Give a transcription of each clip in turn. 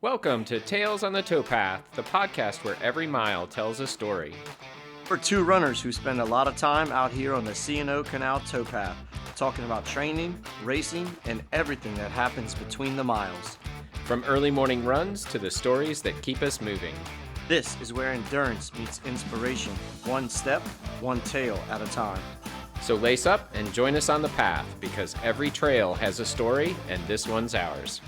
Welcome to Tales on the Towpath, the podcast where every mile tells a story. We're two runners who spend a lot of time out here on the C&O Canal towpath, talking about training, racing, and everything that happens between the miles. From early morning runs to the stories that keep us moving. This is where endurance meets inspiration, one step, one tail at a time. So lace up and join us on the path, because every trail has a story, and this one's ours.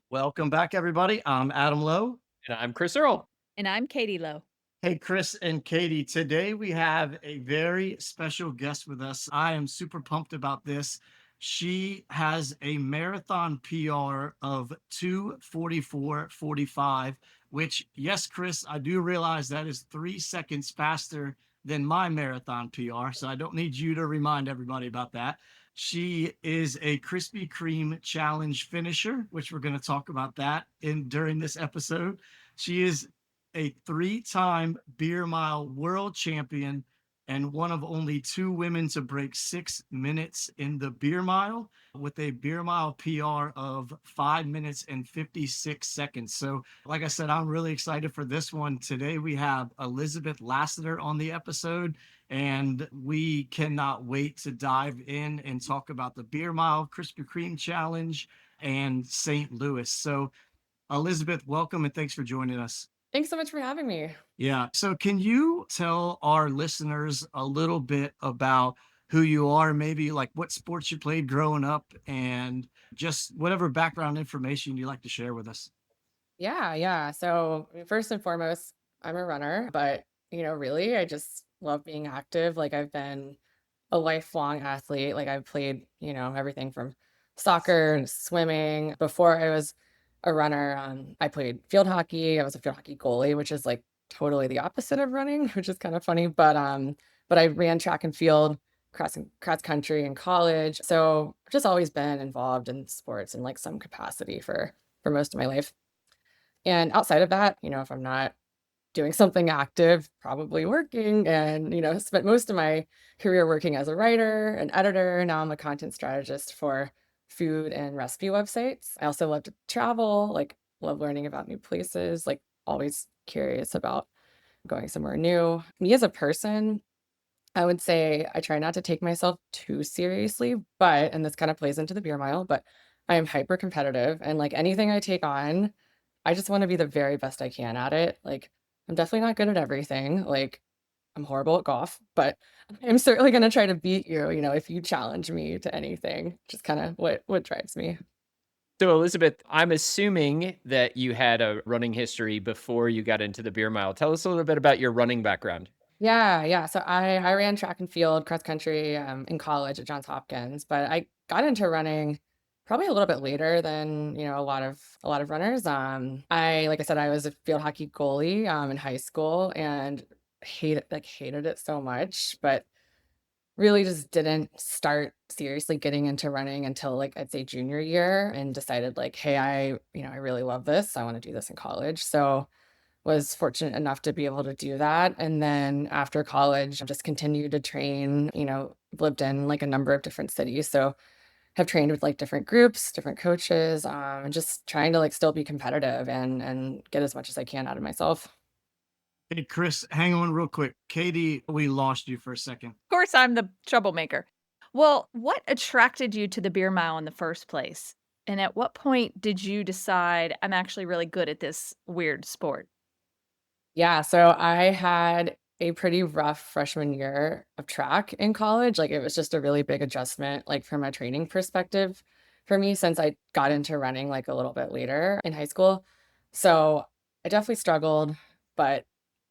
Welcome back, everybody. I'm Adam Lowe. And I'm Chris Earl. And I'm Katie Lowe. Hey, Chris and Katie. Today we have a very special guest with us. I am super pumped about this. She has a marathon PR of 2:44:45, which, yes, Chris, I do realize that is 3 seconds faster than my marathon PR. So I don't need you to remind everybody about that. She is a Krispy Kreme challenge finisher, which we're going to talk about that during this episode. She is a 3-time beer mile world champion and one of only 2 women to break 6 minutes in the beer mile with a beer mile PR of 5 minutes and 56 seconds. So, like I said, I'm really excited for this one. Today we have Elizabeth Laseter on the episode, and we cannot wait to dive in and talk about the beer mile, Krispy Kreme challenge, and St. Louis. So, Elizabeth, welcome and thanks for joining us. Thanks so much for having me. Yeah. So can you tell our listeners a little bit about who you are, maybe like what sports you played growing up, and just whatever background information you'd like to share with us? Yeah. So first and foremost, I'm a runner, but really, I just love being active. Like I've been a lifelong athlete. Like I've played, everything from soccer and swimming. Before I was a runner, I played field hockey. I was a field hockey goalie, which is like totally the opposite of running, which is kind of funny. But I ran track and field, cross country in college. So I've just always been involved in sports in like some capacity for most of my life. And outside of that, if I'm not doing something active, probably working, and spent most of my career working as a writer and editor. Now I'm a content strategist for food and recipe websites. I also love to travel, like love learning about new places, like always curious about going somewhere new. Me as a person, I would say I try not to take myself too seriously, and this kind of plays into the beer mile, but I am hyper competitive, and like anything I take on, I just want to be the very best I can at it. Like I'm definitely not good at everything. Like I'm horrible at golf, but I'm certainly going to try to beat you, if you challenge me to anything. Just kind of what drives me. So, Elizabeth, I'm assuming that you had a running history before you got into the beer mile. Tell us a little bit about your running background. Yeah. So I ran track and field, cross country in college at Johns Hopkins, but I got into running probably a little bit later than a lot of runners. Like I said, I was a field hockey goalie in high school and hated it so much, but really just didn't start seriously getting into running until like I'd say junior year, and decided like, hey, I really love this. I want to do this in college. So was fortunate enough to be able to do that. And then after college, I just continued to train, lived in like a number of different cities. So have trained with like different groups, different coaches, and just trying to like still be competitive and get as much as I can out of myself. Hey, Chris, hang on real quick. Katie, we lost you for a second. Of course, I'm the troublemaker. Well, what attracted you to the beer mile in the first place? And at what point did you decide I'm actually really good at this weird sport? Yeah, so I had a pretty rough freshman year of track in college. Like it was just a really big adjustment, like from a training perspective for me, since I got into running like a little bit later in high school. So I definitely struggled, but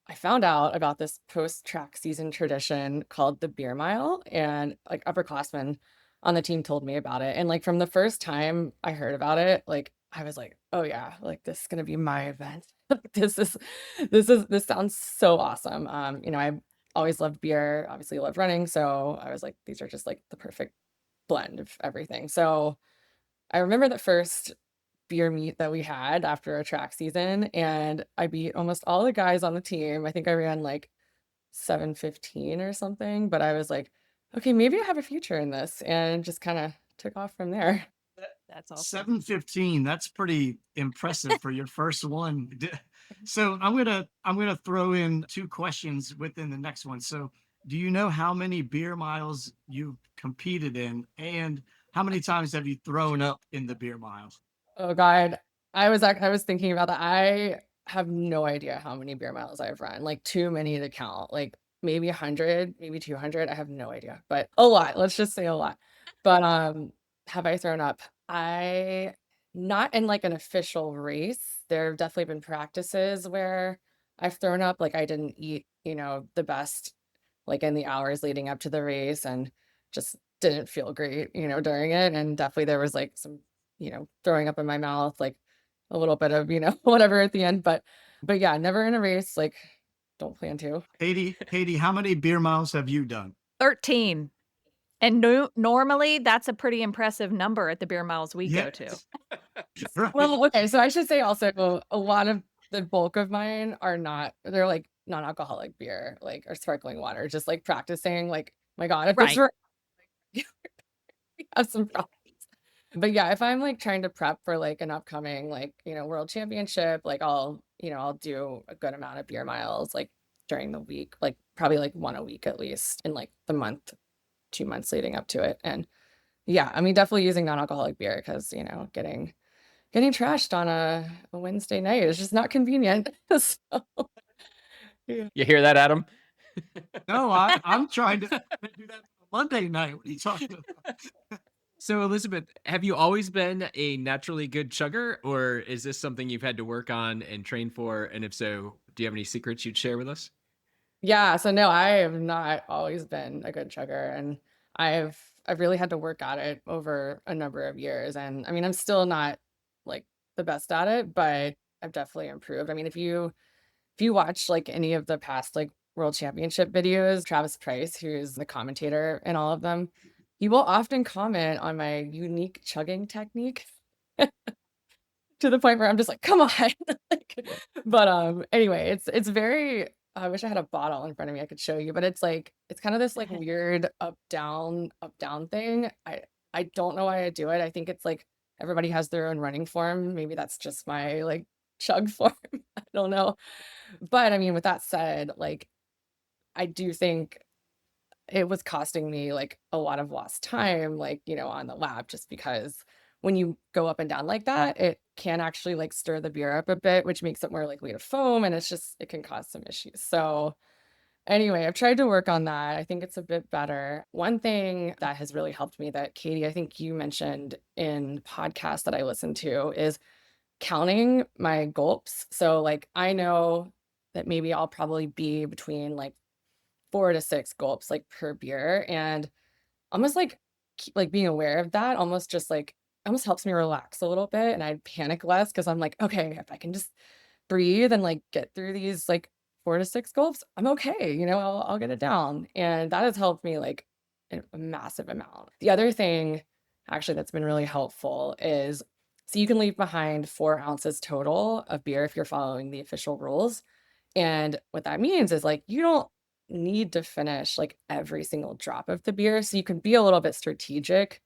I found out about this post-track season tradition called the beer mile, and like upperclassmen on the team told me about it. And like from the first time I heard about it, like I was like, oh yeah, like this is gonna be my event. This sounds so awesome. I always loved beer, obviously loved running. So I was like, these are just like the perfect blend of everything. So I remember the first beer meet that we had after a track season, and I beat almost all the guys on the team. I think I ran like 7:15 or something, but I was like, okay, maybe I have a future in this, and just kind of took off from there. That's awesome. 7:15. That's pretty impressive for your first one. So I'm gonna throw in two questions within the next one. So do you know how many beer miles you've competed in, and how many times have you thrown up in the beer miles? Oh god. I was thinking about that. I have no idea how many beer miles I've run, like, too many to count, like, maybe 100, maybe 200, I have no idea, but a lot, let's just say a lot. But, have I thrown up? I not in, like, an official race. There have definitely been practices where I've thrown up, like, I didn't eat, the best, like, in the hours leading up to the race and just didn't feel great, during it, and definitely there was, like, some throwing up in my mouth, like a little bit of, whatever at the end. But yeah, never in a race, like don't plan to. Katie, how many beer miles have you done? 13. And normally, that's a pretty impressive number at the beer miles we go to. Yes. Right. Well, okay, so I should say also a lot of the bulk of mine are not they're like non-alcoholic beer, like or sparkling water, just like practicing, like my God, if this Right. were we have some problems. But yeah, if I'm like trying to prep for like an upcoming like, world championship, like I'll do a good amount of beer miles like during the week, like probably like one a week at least in like the month, 2 months leading up to it. And yeah, I mean definitely using non-alcoholic beer because, getting trashed on a Wednesday night is just not convenient. So yeah. You hear that, Adam? No, I'm trying to do that on Monday night. What are you talking about? So, Elizabeth, have you always been a naturally good chugger, or is this something you've had to work on and train for? And if so, do you have any secrets you'd share with us? Yeah, so no, I have not always been a good chugger and I've really had to work at it over a number of years and I mean I'm still not like the best at it, but I've definitely improved. I mean if you watch like any of the past like world championship videos, Travis Price, who's the commentator in all of them, he will often comment on my unique chugging technique to the point where I'm just like, "Come on." Like, but, anyway, it's very I wish I had a bottle in front of me I could show you, but it's like it's kind of this, like, weird up, down thing. I don't know why I do it. I think it's like everybody has their own running form. Maybe that's just my, like, chug form. I don't know. But, I mean, with that said, like, I do think it was costing me, like, a lot of lost time, like, on the lap just because when you go up and down like that, it can actually, like, stir the beer up a bit, which makes it more likely to foam, and it can cause some issues. So, anyway, I've tried to work on that. I think it's a bit better. One thing that has really helped me that, Katie, I think you mentioned in podcasts that I listen to is counting my gulps. So, like, I know that maybe I'll probably be between, like, 4 to 6 gulps, like, per beer, and almost, like, like, being aware of that almost just, like almost helps me relax a little bit, and I panic less because 'cause I'm like, "Okay, if I can just breathe and, like, get through these, like, 4 to 6 gulps, I'm okay, I'll get it down," and that has helped me, like, a massive amount. The other thing, actually, that's been really helpful is so you can leave behind 4 ounces total of beer if you're following the official rules, and what that means is, like, you don't need to finish, like, every single drop of the beer, so you can be a little bit strategic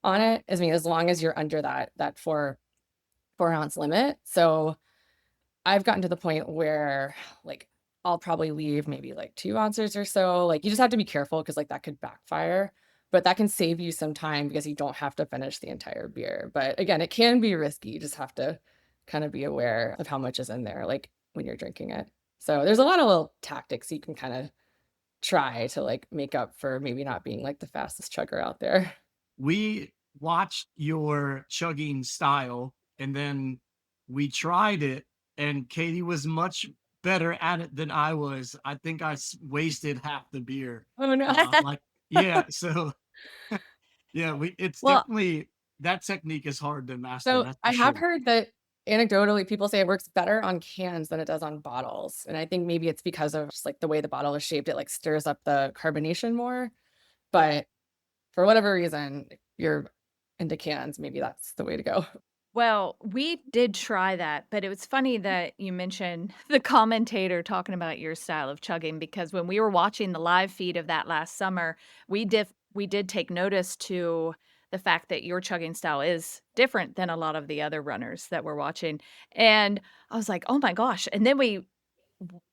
on it. I mean, as long as you're under that 4-ounce limit. So, I've gotten to the point where, like, I'll probably leave maybe, like, 2 ounces or so, like, you just have to be careful because like, that could backfire, but that can save you some time because you don't have to finish the entire beer, but again, it can be risky, you just have to kinda be aware of how much is in there, like, when you're drinking it. So, there's a lot of little tactics you can kinda try to, like, make up for maybe not being, like, the fastest chugger out there. We watched your chugging style and then we tried it, and Katie was much better at it than I was. I think wasted half the beer. Oh, no. Like, yeah, so yeah, it's Well, definitely that technique is hard to master, So, that's for I have sure. heard that anecdotally, people say it works better on cans than it does on bottles, and I think maybe it's because of just, like, the way the bottle is shaped, it, like, stirs up the carbonation more, but for whatever reason, if you're into cans, maybe that's the way to go. well, we did try that, but it was funny that you mentioned the commentator talking about your style of chugging because when we were watching the live feed of that last summer, we did take notice to the fact that your chugging style is different than a lot of the other runners that we're watching. And I was like, "Oh my gosh." And then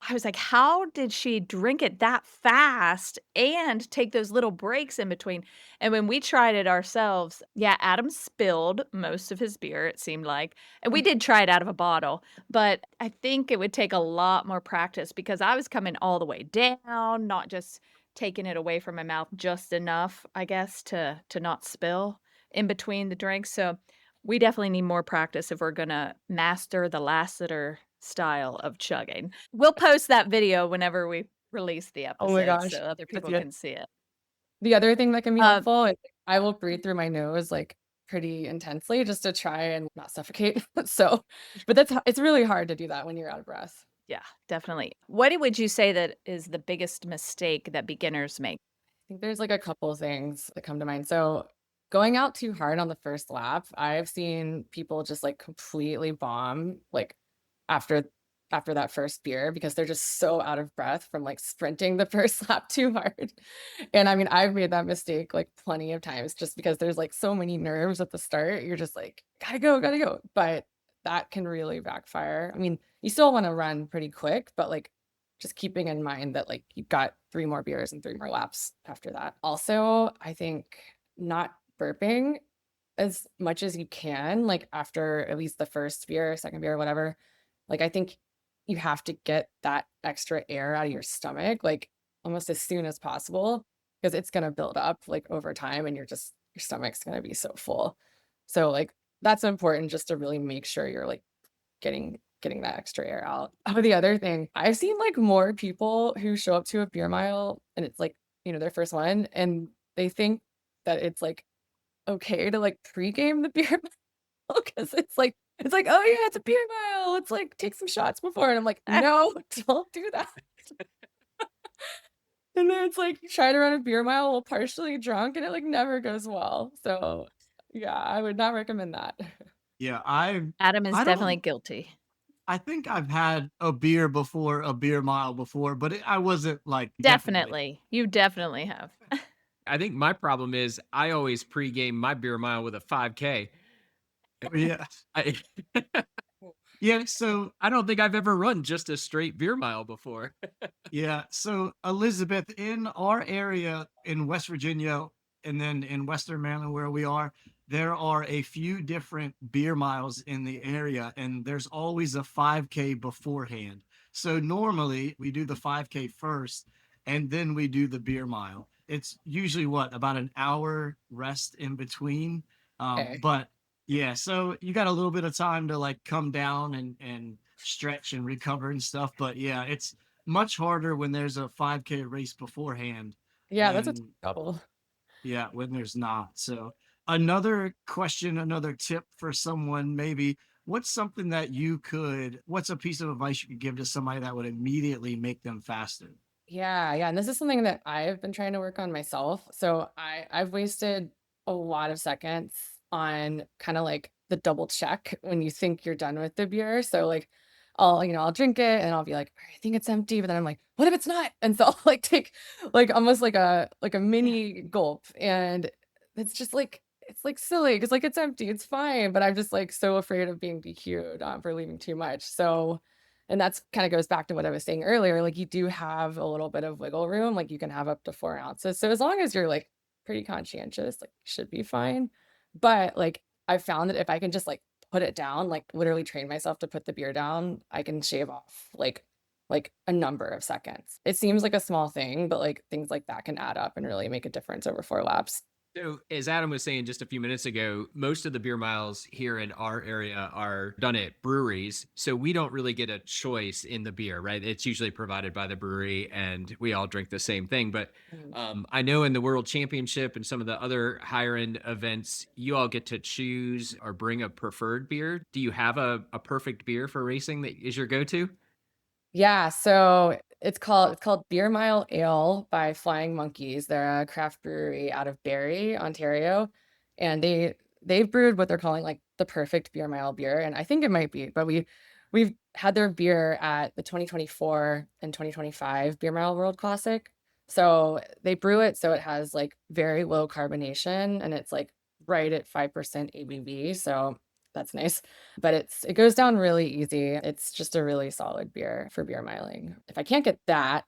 I was like, "How did she drink it that fast and take those little breaks in between?" And when we tried it ourselves, yeah, Adam spilled most of his beer, it seemed like, and we did try it out of a bottle, but I think it would take a lot more practice because I was coming all the way down, not just taking it away from my mouth just enough, I guess, to not spill in between the drinks, so we definitely need more practice if we're gonna master the Laseter style of chugging. We'll post that video whenever we release the Oh my episode so gosh. other That's people good. can see it. The other thing that can be Um, helpful is I will breathe through my nose, like, pretty intensely just to try and not suffocate. So but it's really hard to do that when you're out of breath. yeah, definitely. What would you say that is the biggest mistake that beginners make? I think there's, like, a couple things that come to mind. So, going out too hard on the first lap, I've seen people just, like, completely bomb, like, after after that first beer because they're just so out of breath from, like, sprinting the first lap too hard. And, I mean, I've made that mistake, like, plenty of times just because there's, like, so many nerves at the start, you're just like, "Gotta go, gotta go." But that can really backfire. I mean, you still wanna run pretty quick, but, like, just keeping in mind that, like, you've got 3 more beers and 3 more laps after that. Also, I think not burping as much as you can, like, after at least the first beer, second beer, whatever. Like, I think you have to get that extra air out of your stomach, like, almost as soon as possible because it's gonna build up, like, over time, and your stomach's gonna be so full. So, like, that's important just to really make sure you're, like, getting that extra air out. Oh, the other thing, I've seen, like, more people who show up to a beer mile, and it's, like, their first one, and they think that it's, like, okay to, like, pregame the beer mile because it's like, "Oh, yeah, it's a beer mile. Let's, like, take some shots before," and I'm like, "No, don't do that." And then it's like you try to run a beer mile while partially drunk, and it, like, never goes well. So, yeah, I would not recommend that. Yeah, Adam is I definitely don't guilty. I think I've had a beer before, a beer mile before, but I wasn't, like, definitely. Definitely. You definitely have. I think my problem is I always pregame my beer mile with a 5K. Yeah. I Yeah, so I don't think I've ever run just a straight beer mile before. yeah, so Elizabeth, in our area in West Virginia and then in Western Maryland where we are, there are a few different beer miles in the area, and there's always a 5K beforehand. So normally we do the 5K first, and then we do the beer mile. It's usually what, about an hour rest in between. Okay. But yeah, so you got a little bit of time to like come down and stretch and recover and stuff. But yeah, it's much harder when there's a 5K race beforehand Yeah, that's a than trouble. yeah, when there's not. So another question, another tip for someone maybe, what's a piece of advice you could give to somebody that would immediately make them faster? Yeah, yeah, and this is something that I've been trying to work on myself. So I've wasted a lot of seconds on kind of like the double check when you think you're done with the beer. So like I'll drink it and I'll be like, I think it's empty, but then I'm like, what if it's not? And so I'll like take like almost like a Yeah. mini gulp. And it's just like it's like silly because like it's empty, it's fine. But I'm just like so afraid of being DQ'd for leaving too much. So and that's kinda goes back to what I was saying earlier, like, you do have a little bit of wiggle room, like, you can have up to 4 ounces, so as long as you're, like, pretty conscientious, like, you should be fine, but, like, I've found that if I can just, like, put it down, like, literally train myself to put the beer down, I can shave off, like, a number of seconds. It seems like a small thing, but, like, things like that can add up and really make a difference over 4 laps. So, as Adam was saying just a few minutes ago, most of the beer miles here in our area are done at breweries. So, we don't really get a choice in the beer, right? It's usually provided by the brewery and we all drink the same thing. But Mhm. I know in the World Championship and some of the other higher end events, you all get to choose or bring a preferred beer. Do you have a perfect beer for racing that is your go to? Yeah, so it's called Beer Mile Ale by Flying Monkeys. They're a craft brewery out of Barrie, Ontario, and they've brewed what they're calling like the perfect beer mile beer, and I think it might be, but we've had their beer at the 2024 and 2025 Beer Mile World Classic. So they brew it so it has like very low carbonation and it's like right at 5% ABV, so that's nice. But it goes down really easy. It's just a really solid beer for beer miling. If I can't get that,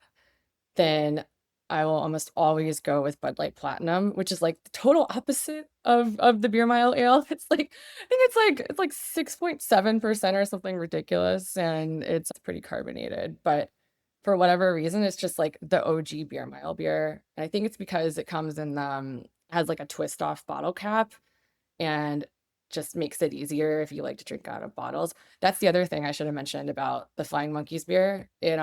then I will almost always go with Bud Light Platinum, which is like the total opposite of the beer mile ale. It's like I think it's like 6.7% or something ridiculous, and it's pretty carbonated. But for whatever reason, it's just like the OG beer mile beer. And I think it's because it comes in has like a twist off bottle cap and just makes it easier if you like to drink out of bottles. That's the other thing I should have mentioned about the Flying Monkeys beer. It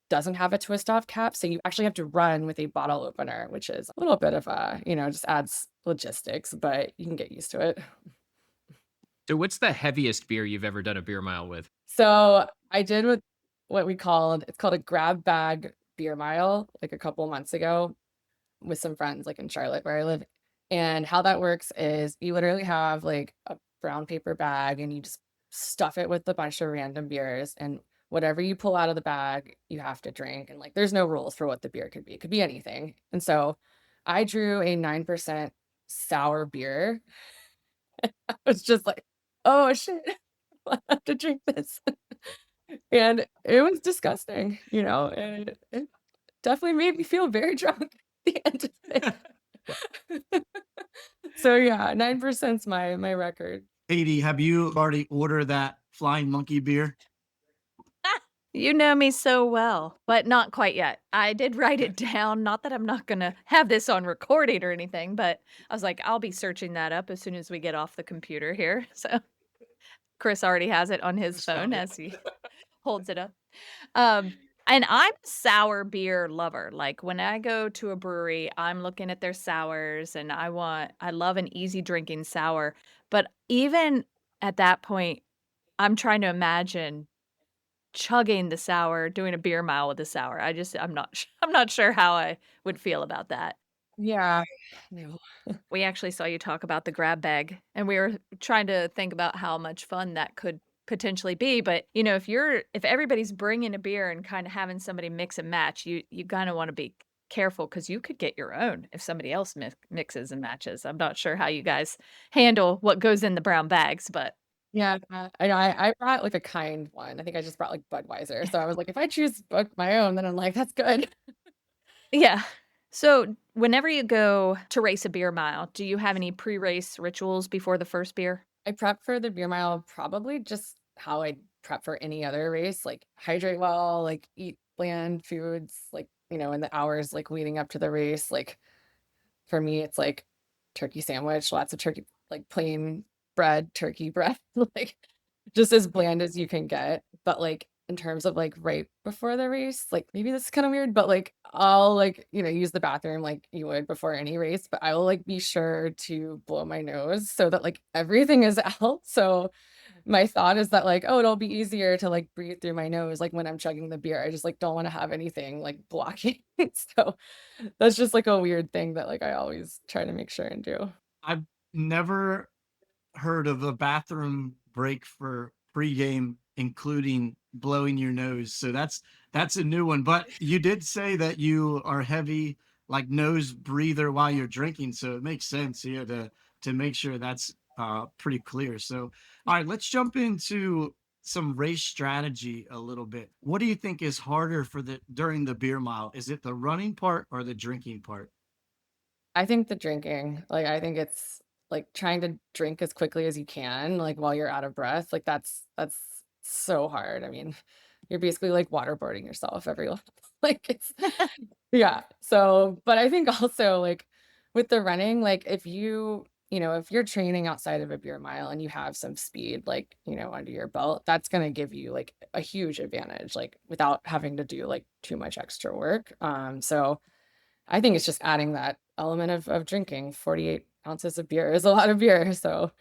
doesn't have a twist off cap, so you actually have to run with a bottle opener, which is a little bit of a, just adds logistics, but you can get used to it. So what's the heaviest beer you've ever done a beer mile with? So I did what it's called a grab bag beer mile like a couple months ago with some friends like in Charlotte where I live. And how that works is you literally have like a brown paper bag and you just stuff it with a bunch of random beers, and whatever you pull out of the bag, you have to drink. And like there's no rules for what the beer could be. It could be anything. And so I drew a 9% sour beer. I was just like, oh shit, I have to drink this. And it was disgusting, and it definitely made me feel very drunk at the end of it. So yeah, 9%'s my record. Katie, have you already ordered that Flying Monkey beer? You know me so well, but not quite yet. I did write it down, not that I'm not gonna have this on recording or anything, but I was like, I'll be searching that up as soon as we get off the computer here. So Chris already has it on his Just found phone it. as he holds it up. And I'm a sour beer lover. Like when I go to a brewery, I'm looking at their sours and I love an easy drinking sour. But even at that point, I'm trying to imagine chugging the sour, doing a beer mile with the sour. I'm not I'm not sure how I would feel about that. Yeah. No. We actually saw you talk about the grab bag, and we were trying to think about how much fun that could potentially be. But if everybody's bringing a beer and kind of having somebody mix and match, you kind of want to be careful because you could get your own if somebody else mixes and matches. I'm not sure how you guys handle what goes in the brown bags, but Yeah, I know I brought like a kind one. I think I just brought like Budweiser. So I was like, if I choose book my own, then I'm like, that's good. yeah. So whenever you go to race a beer mile, do you have any pre-race rituals before the first beer? I prep for the beer mile probably just how I prep for any other race, like hydrate well, like eat bland foods, like, in the hours like leading up to the race. Like for me, it's like turkey sandwich, lots of turkey, like plain bread, turkey bread, like just as bland as you can get. But like in terms of like right before the race, like maybe this is kind of weird, but like I'll like, use the bathroom like you would before any race, but I will like be sure to blow my nose so that like everything is out. So my thought is that like, oh, it'll be easier to like breathe through my nose like when I'm chugging the beer. I just like don't want to have anything like blocking. So that's just like a weird thing that like I always try to make sure and do. I've never heard of a bathroom break for pregame, including blowing your nose. So that's a new one. But you did say that you are heavy, like nose breather while you're drinking. So it makes sense here to make sure that's pretty clear. So all right, let's jump into some race strategy a little bit. What do you think is harder for the during the beer mile? Is it the running part or the drinking part? I think the drinking, like I think it's like trying to drink as quickly as you can, like while you're out of breath. Like that's so hard. I mean, you're basically like waterboarding yourself every lap. Like it's yeah. So, but I think also like with the running, like if you're training outside of a beer mile and you have some speed, like, under your belt, that's going to give you like a huge advantage, like without having to do like too much extra work. So I think it's just adding that element of drinking. 48 ounces of beer is a lot of beer. So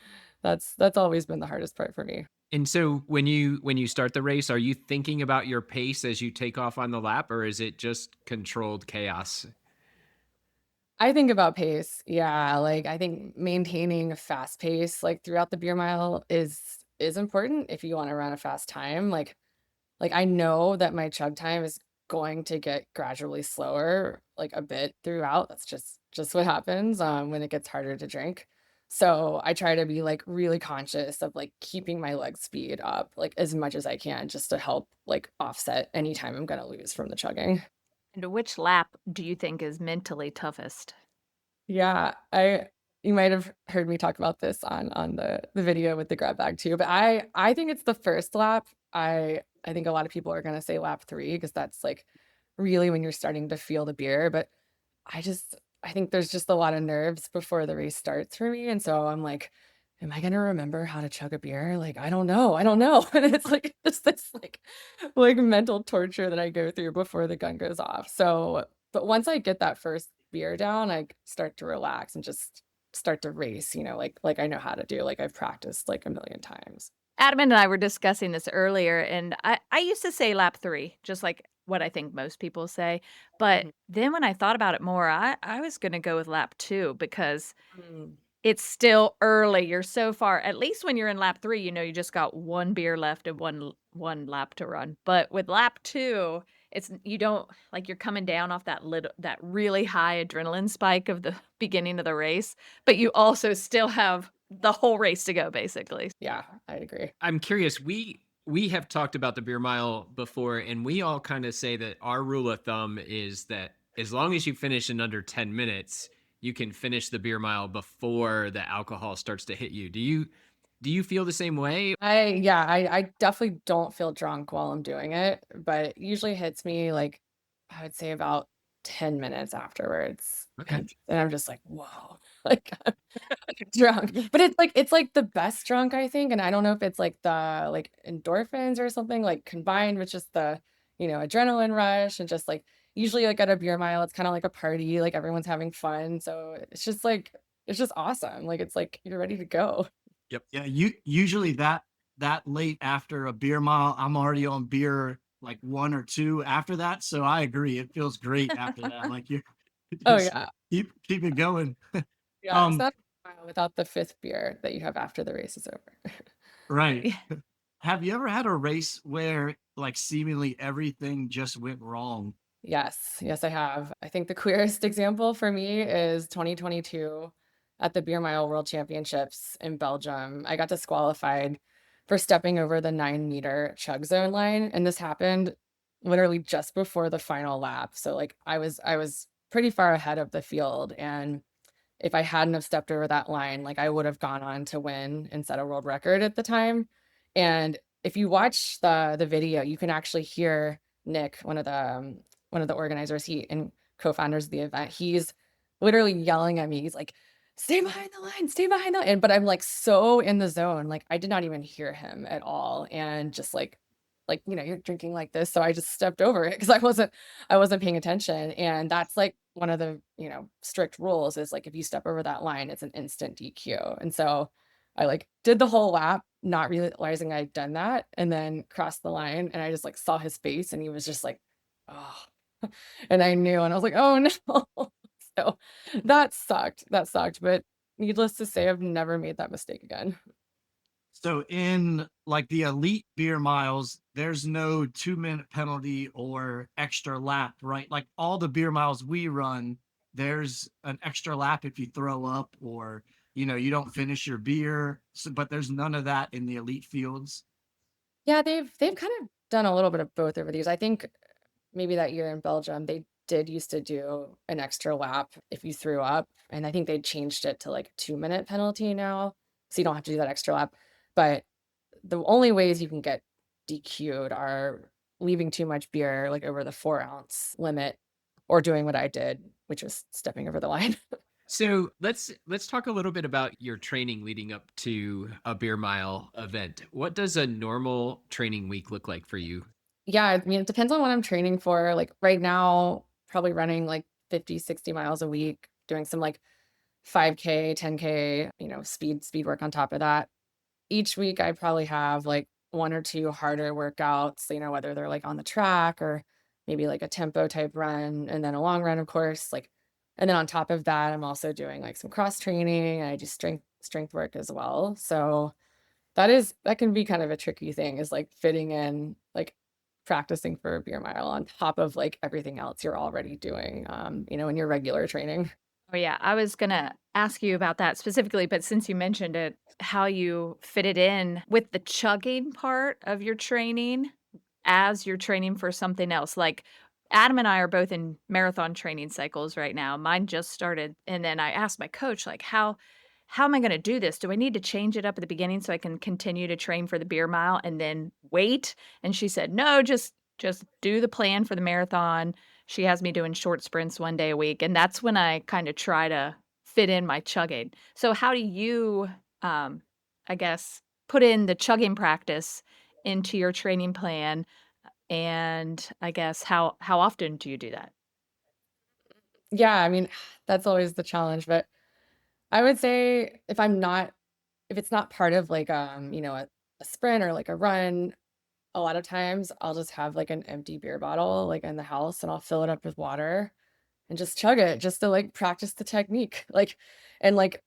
that's always been the hardest part for me. And so when you start the race, are you thinking about your pace as you take off on the lap, or is it just controlled chaos? I think about pace. Yeah, like I think maintaining a fast pace like throughout the beer mile is important if you want to run a fast time. Like I know that my chug time is going to get gradually slower like a bit throughout. That's just what happens when it gets harder to drink. So I try to be like really conscious of like keeping my leg speed up like as much as I can just to help like offset any time I'm gonna lose from the chugging. And which lap do you think is mentally toughest? Yeah, I you might have heard me talk about this on the video with the grab bag too, but I think it's the first lap. I think a lot of people are gonna say lap 3 because that's like really when you're starting to feel the beer, but I think there's just a lot of nerves before the race starts for me, and so I'm like, "Am I gonna remember how to chug a beer? Like, I don't know." And it's like just this like mental torture that I go through before the gun goes off. So, but once I get that first beer down, I start to relax and just start to race, like I know how to do, like I've practiced like a million times. Adam and I were discussing this earlier, and I used to say lap 3, just like what I think most people say, but Mhm. then when I thought about it more, I was gonna go with lap 2 because Mm. it's still early, you're so far at least when you're in lap 3, you just got 1 beer left and 1 lap to run, but with lap 2, you don't like, you're coming down off that really high adrenaline spike of the beginning of the race, but you also still have the whole race to go, basically. Yeah, I agree. I'm curious. We have talked about the beer mile before, and we all kind of say that our rule of thumb is that as long as you finish in under 10 minutes, you can finish the beer mile before the alcohol starts to hit you. Do you feel the same way? I definitely don't feel drunk while I'm doing it, but it usually hits me like I would say about 10 minutes afterwards. Okay. And I'm just like, whoa, like I'm drunk. But it's like the best drunk, I think. And I don't know if it's like the like endorphins or something, like combined with just the, adrenaline rush and just like usually like at a beer mile, it's kind of like a party, like everyone's having fun. So it's just awesome. Like it's like you're ready to go. Yep. Yeah, you usually that late after a beer mile, I'm already on beer like 1 or 2 after that, so I agree, it feels great after that, like, you Oh just yeah. keep it going. Yeah, it's Um, not a while without the 5th beer that you have after the race is over. right. Have you ever had a race where, like, seemingly everything just went wrong? Yes, yes, I have. I think the clearest example for me is 2022 at the Beer Mile World Championships in Belgium. I got disqualified for stepping over the 9-meter chug zone line, and this happened literally just before the final lap. So like I was pretty far ahead of the field, and if I hadn't have stepped over that line, like, I would have gone on to win and set a world record at the time, and if you watch the video, you can actually hear Nick, one of the organizers, he and co-founders of the event, he's literally yelling at me, he's like, "Stay behind the line, stay behind the" and but I'm, like, so in the zone, like, I did not even hear him at all, and just, you're drinking like this, so I just stepped over it because I wasn't paying attention, and that's, like, one of the, strict rules is, like, if you step over that line, it's an instant DQ, and so I, like, did the whole lap, not realizing I'd done that, and then crossed the line, and I just, like, saw his face, and he was just like, "Oh," and I knew, and I was like, "Oh, no." So, that sucked, but needless to say, I've never made that mistake again. So in, like, the elite beer miles, there's no 2-minute penalty or extra lap, right? Like, all the beer miles we run, there's an extra lap if you throw up or, you don't finish your beer, but there's none of that in the elite fields. Yeah, they've kind of done a little bit of both over the years. I think maybe that year in Belgium, they did used to do an extra lap if you threw up, and I think they changed it to, like, a 2-minute penalty now, so you don't have to do that extra lap, but the only ways you can get DQ'd are leaving too much beer, like, over the 4-ounce limit or doing what I did, which was stepping over the line. So let's talk a little bit about your training leading up to a beer mile event. What does a normal training week look like for you? Yeah, I mean, it depends on what I'm training for, like, right now, probably running, like, 50, 60 miles a week, doing some, like, 5K, 10K, speed work on top of that. Each week, I probably have, like, 1 or 2 harder workouts, whether they're, like, on the track or maybe, like, a tempo type run, and then a long run, of course, like and then on top of that, I'm also doing, like, some cross training, and I do strength work as well, so that can be kind of a tricky thing is, like, fitting in, like, practicing for a beer mile on top of, like, everything else you're already doing, in your regular training. Oh, yeah. I was gonna ask you about that specifically, but since you mentioned it, how you fit it in with the chugging part of your training as you're training for something else. Like Adam and I are both in marathon training cycles right now. Mine just started, and then I asked my coach, like, how am I gonna do this? Do I need to change it up at the beginning so I can continue to train for the beer mile and then wait? And she said, no, just do the plan for the marathon. She has me doing short sprints 1 day a week, and that's when I kinda try to fit in my chugging. So how do you, um, I guess, put in the chugging practice into your training plan, and I guess how often do you do that? Yeah, I mean, that's always the challenge, but I would say if it's not part of like a sprint or like a run, a lot of times I'll just have like an empty beer bottle like in the house and I'll fill it up with water and just chug it just to like practice the technique. Like and like,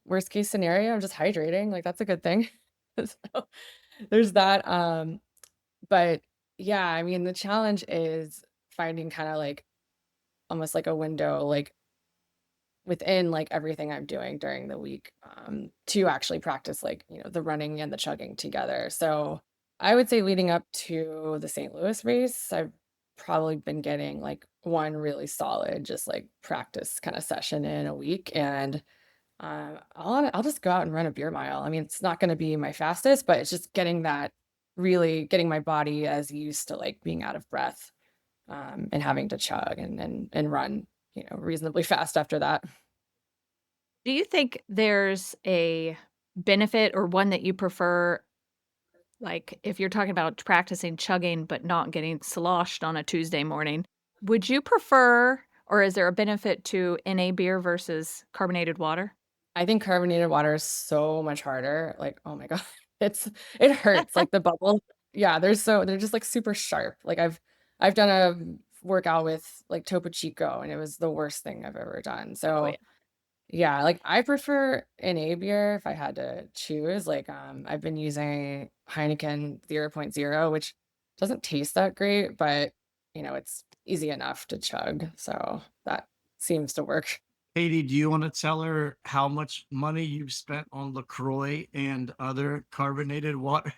worst case scenario, I'm just hydrating. Like that's a good thing. So there's that. But yeah, I mean the challenge is finding kind of like almost like a window, like within, like, everything I'm doing during the week, to actually practice, like, the running and the chugging together. So, I would say leading up to the St. Louis race, I've probably been getting, like, 1 really solid just, like, practice kinda session in a week, and, I'll just go out and run a beer mile. I mean, it's not gonna be my fastest, but it's just getting my body as used to, like, being out of breath, and having to chug and run, reasonably fast after that. Do you think there's a benefit or one that you prefer, like, if you're talking about practicing chugging but not getting sloshed on a Tuesday morning, would you prefer or is there a benefit to NA beer versus carbonated water? I think carbonated water is so much harder, like, oh my god, it hurts, like, the bubbles yeah, they're just, like, super sharp, like, I've done a workout with, like, Topo Chico, and it was the worst thing I've ever done, Oh, so, yeah. yeah, like, I prefer NA beer if I had to choose, like, I've been using Heineken 0.0, which doesn't taste that great, but, it's easy enough to chug, so that seems to work. Katie, do you want to tell her how much money you've spent on LaCroix and other carbonated water?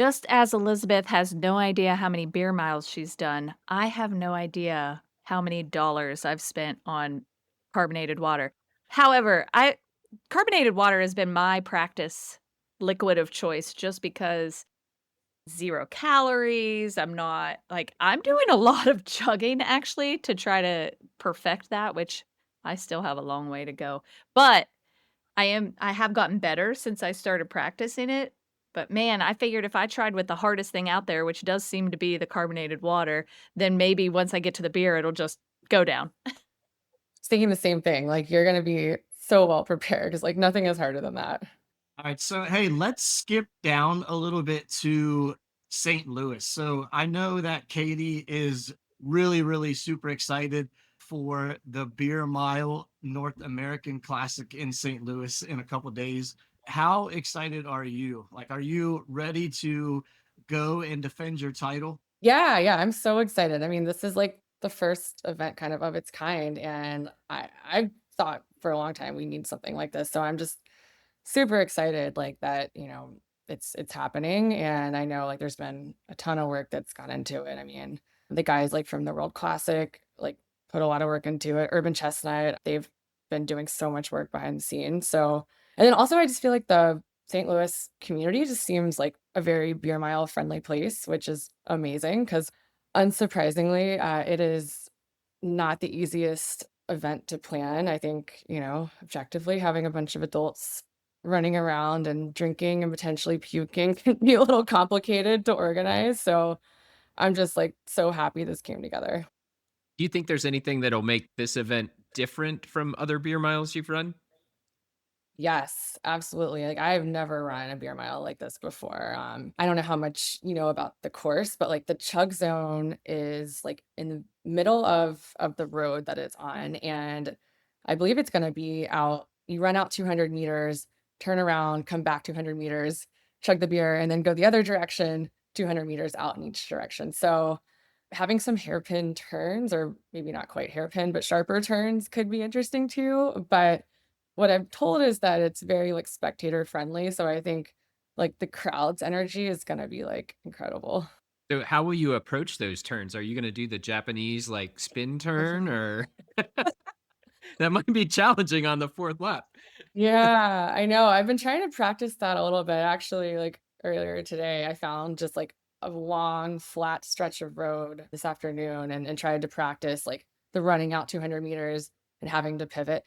Just as Elizabeth has no idea how many beer miles she's done, I have no idea how many dollars I've spent on carbonated water. However, I carbonated water has been my practice liquid of choice just because 0 calories, I'm not like, I'm doing a lot of chugging actually to try to perfect that, which I still have a long way to go. But I have gotten better since I started practicing it, but man, I figured if I tried with the hardest thing out there, which does seem to be the carbonated water, then maybe once I get to the beer, it'll just go down. Thinking the same thing, like, you're gonna be so well prepared because like, nothing is harder than that. All right, so hey, let's skip down a little bit to St. Louis. So I know that Katie is really, really super excited for the Beer Mile North American Classic in St. Louis in a couple days. How excited are you? Like, are you ready to go and defend your title? Yeah, yeah, I'm so excited. I mean, this is, like, the first event kind of its kind, and I've thought for a long time we need something like this, so I'm just super excited, like, that, it's happening, and I know, like, there's been a ton of work that's gone into it. I mean, the guys, like, from the World Classic, like, put a lot of work into it. Urban Chestnut, they've been doing so much work behind the scenes, so and then also I just feel like the St. Louis community just seems like a very beer mile friendly place, which is amazing because unsurprisingly, it is not the easiest event to plan. I think, objectively, having a bunch of adults running around and drinking and potentially puking can be a little complicated to organize. So I'm just like so happy this came together. Do you think there's anything that'll make this event different from other beer miles you've run? Yes, absolutely. Like I've never run a beer mile like this before. I don't know how much you know about the course, but like the chug zone is like in the middle of the road that it's on, and I believe it's going to be out. You run out 200 meters, turn around, come back 200 meters, chug the beer, and then go the other direction, 200 meters out in each direction. So having some hairpin turns, or maybe not quite hairpin, but sharper turns could be interesting too. But what I'm told is that it's very like spectator friendly. So I think like the crowd's energy is gonna be like incredible. So how will you approach those turns? Are you gonna do the Japanese, like, spin turn, or that might be challenging on the 4th lap. Yeah, I know. I've been trying to practice that a little bit. Actually, like earlier today, I found just like a long, flat stretch of road this afternoon and tried to practice like the running out 200 meters and having to pivot.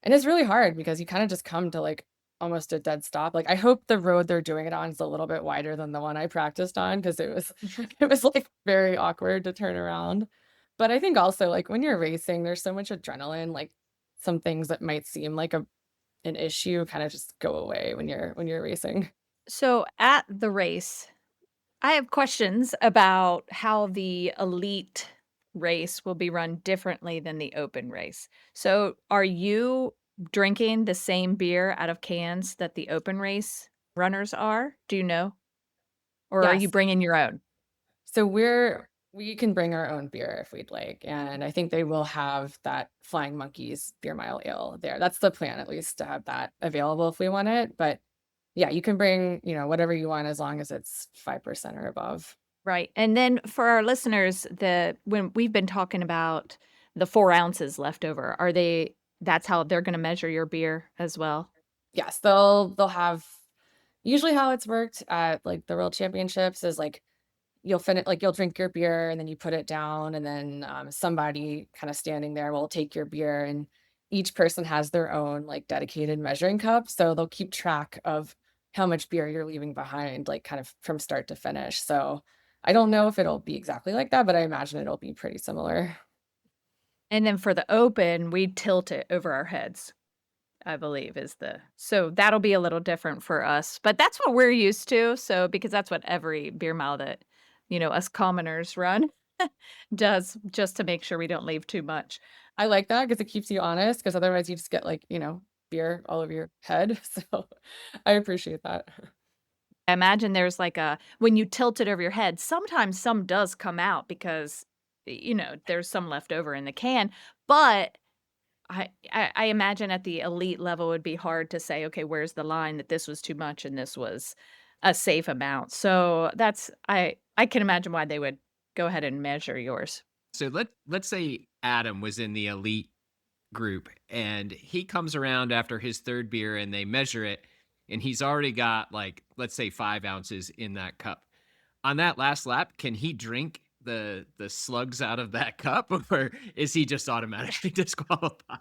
And it's really hard because you kind of just come to like almost a dead stop. Like I hope the road they're doing it on is a little bit wider than the one I practiced on because it was it was like very awkward to turn around. But I think also like when you're racing, there's so much adrenaline, like some things that might seem like an issue kind of just go away when you're racing. So at the race, I have questions about how the elite race will be run differently than the open race. So, are you drinking the same beer out of cans that the open race runners are? Do you know? Or are you Yes. bringing your own? So we can bring our own beer if we'd like, and I think they will have that Flying Monkeys Beer Mile Ale there. That's the plan, at least, to have that available if we want it. But yeah, you can bring, whatever you want as long as it's 5% or above. Right. And then for our listeners, the when we've been talking about the 4 ounces left over, are they that's how they're gonna measure your beer as well? Yes, they'll have usually how it's worked at like the World Championships is like you'll drink your beer and then you put it down and then somebody kind of standing there will take your beer and each person has their own like dedicated measuring cup. So they'll keep track of how much beer you're leaving behind, like kind of from start to finish. So I don't know if it'll be exactly like that, but I imagine it'll be pretty similar. And then for the open, we tilt it over our heads. I believe is the so that'll be a little different for us, but that's what we're used to, so because that's what every beer mile that, us commoners run does just to make sure we don't leave too much. I like that because it keeps you honest, because otherwise you just get like, beer all over your head. So I appreciate that. I imagine there's like a when you tilt it over your head, sometimes some does come out because, there's some left over in the can, but I imagine at the elite level, it would be hard to say, "Okay, where's the line that this was too much and this was a safe amount?" So that's I can imagine why they would go ahead and measure yours. So let's say Adam was in the elite group and he comes around after his 3rd beer and they measure it and he's already got, like, let's say 5 ounces in that cup. On that last lap, can he drink the slugs out of that cup, or is he just automatically disqualified?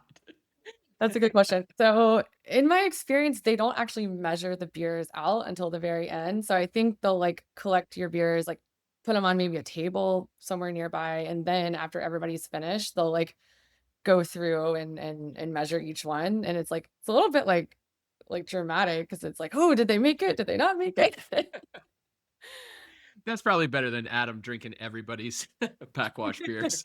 That's a good question. So, in my experience, they don't actually measure the beers out until the very end. So, I think they'll like collect your beers, like put them on maybe a table somewhere nearby, and then after everybody's finished, they'll like go through and measure each one. And it's a little bit like dramatic because it's like, oh, did they make it? Did they not make it? That's probably better than Adam drinking everybody's backwash beers.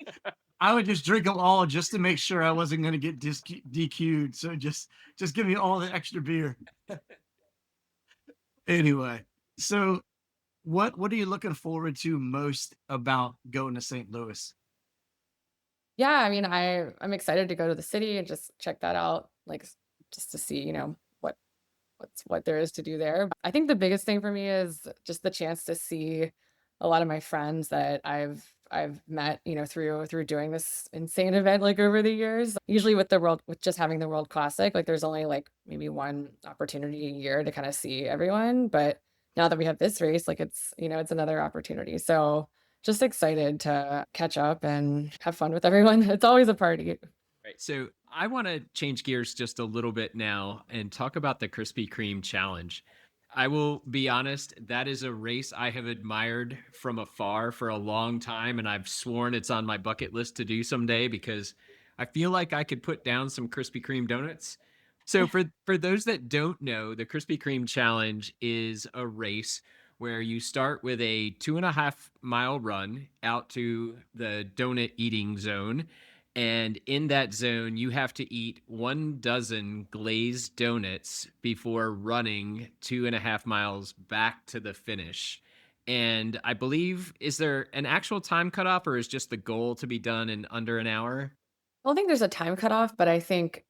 I would just drink them all just to make sure I wasn't going to get DQ'd. So just give me all the extra beer. Anyway, so what are you looking forward to most about going to St. Louis? Yeah, I mean, I'm excited to go to the city and just check that out, like just to see, what there is to do there. I think the biggest thing for me is just the chance to see a lot of my friends that I've met, through doing this insane event like over the years. Usually with just having the World Classic, like there's only like maybe one opportunity a year to kind of see everyone. But now that we have this race, like it's another opportunity. So just excited to catch up and have fun with everyone. It's always a party. Right. So I want to change gears just a little bit now and talk about the Krispy Kreme challenge. I will be honest, that is a race I have admired from afar for a long time, and I've sworn it's on my bucket list to do someday because I feel like I could put down some Krispy Kreme donuts. So for those that don't know, the Krispy Kreme challenge is a race where you start with a 2.5 mile run out to the donut eating zone. And in that zone, you have to eat 1 dozen glazed donuts before running 2.5 miles back to the finish. And I believe, is there an actual time cutoff or is just the goal to be done in under an hour? I don't think there's a time cutoff, but I think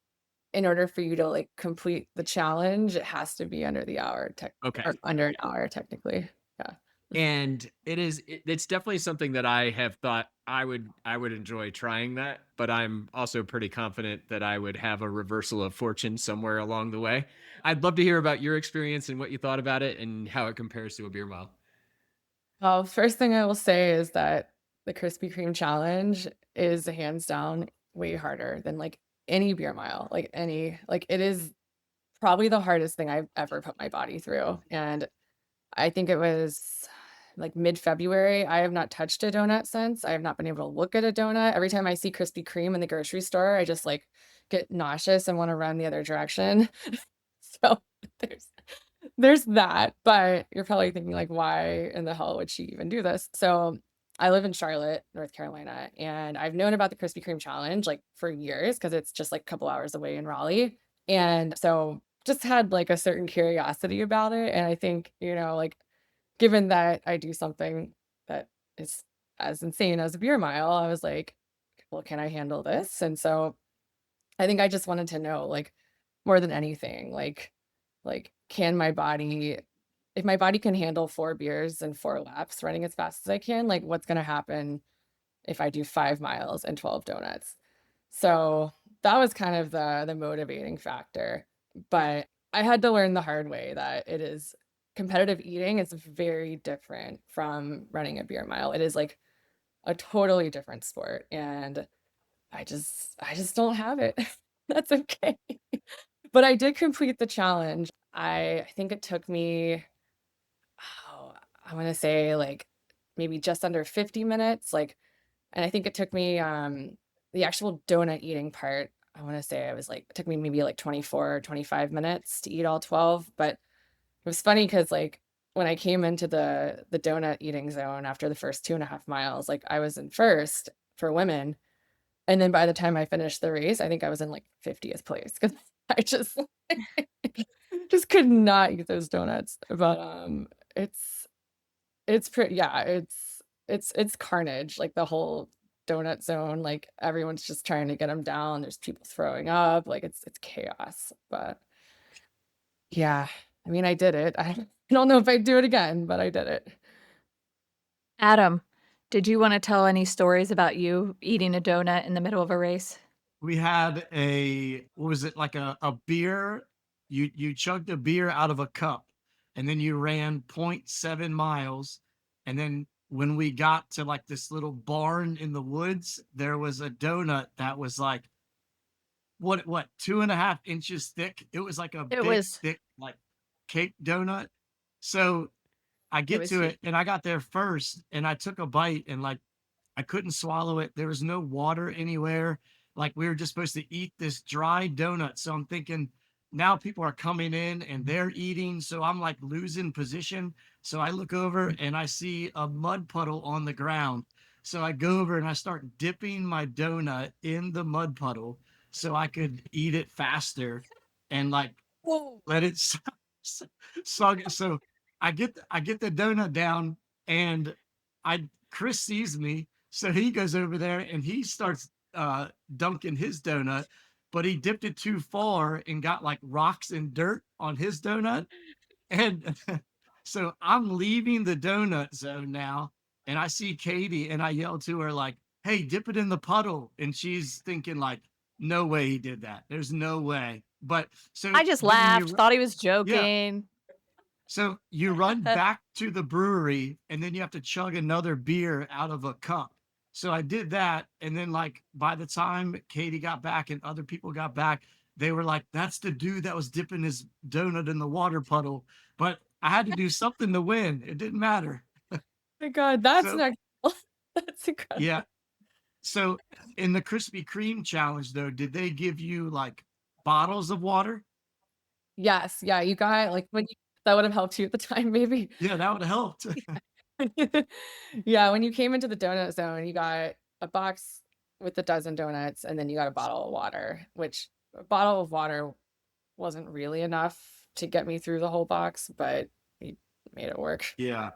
in order for you to like complete the challenge, it has to be under the hour Okay. or under an hour technically. Yeah. And it's definitely something that I have thought I would enjoy trying that, but I'm also pretty confident that I would have a reversal of fortune somewhere along the way. I'd love to hear about your experience and what you thought about it and how it compares to a beer mile. Well, first thing I will say is that the Krispy Kreme challenge is hands down way harder than like any beer mile, like any, like it is probably the hardest thing I've ever put my body through. And I think it was like mid-February. I have not touched a donut since. I have not been able to look at a donut. Every time I see Krispy Kreme in the grocery store, I just like get nauseous and want to run the other direction. So there's there's that, but you're probably thinking like, why in the hell would she even do this? So I live in Charlotte, North Carolina, and I've known about the Krispy Kreme challenge like for years because it's just like a couple hours away in Raleigh. And so just had like a certain curiosity about it. And I think, like given that I do something that is as insane as a beer mile, I was like, well, can I handle this? And so I think I just wanted to know, like, more than anything, like, can my body if my body can handle 4 beers and 4 laps running as fast as I can, like, what's gonna happen if I do 5 miles and 12 donuts? So, that was kind of the motivating factor, but I had to learn the hard way that it is competitive eating is very different from running a beer mile. It is, like, a totally different sport, and I just don't have it. That's okay. But I did complete the challenge. I think it took me, oh, I wanna say, like, maybe just under 50 minutes, like and I think it took me, the actual donut eating part, I wanna say I was, like it took me maybe, like, 24 or 25 minutes to eat all 12, but it was funny because like, when I came into the donut eating zone after the first 2.5 miles, like, I was in first for women, and then by the time I finished the race, I think I was in, like, 50th place because I just just could not eat those donuts, but, it's pretty yeah, it's carnage, like, the whole donut zone, like, everyone's just trying to get them down, there's people throwing up, like, it's chaos, but yeah, I mean, I did it. I don't know if I'd do it again, but I did it. Adam, did you wanna tell any stories about you eating a donut in the middle of a race? We had a what was it, like a beer? You chugged a beer out of a cup, and then you ran point 0.7 miles, and then when we got to, like, this little barn in the woods, there was a donut that was, like, what, 2.5 inches thick? It was like a It big, was thick, like, cake donut. So, I it get was to huge. it, and I got there first, and I took a bite, and, like, I couldn't swallow it. There was no water anywhere. Like, we were just supposed to eat this dry donut. So I'm thinking now people are coming in and they're eating. So I'm like losing position. So I look over and I see a mud puddle on the ground. So I go over and I start dipping my donut in the mud puddle so I could eat it faster and like Whoa. let it sog. So I get the donut down and Chris sees me, so he goes over there and he starts dunking his donut, but he dipped it too far and got like rocks and dirt on his donut. And so I'm leaving the donut zone now, and I see Katie and I yell to her like, "Hey, dip it in the puddle." And she's thinking like, "No way he did that. There's no way." But so I just then laughed, thought he was yeah, joking. so you run back to the brewery and then you have to chug another beer out of a cup. So I did that. And then, like, by the time Katie got back and other people got back, they were like, that's the dude that was dipping his donut in the water puddle. But I had to do something to win. It didn't matter. My god, that's So, next that's yeah. incredible. So in the Krispy Kreme challenge, though, did they give you like bottles of water? Yes, yeah, you got like, when you that would have helped you at the time, maybe. Yeah, that would have helped. Yeah, when you came into the donut zone, you got a box with a dozen donuts, and then you got a bottle of water, which a bottle of water wasn't really enough to get me through the whole box, but we made it work. Yeah.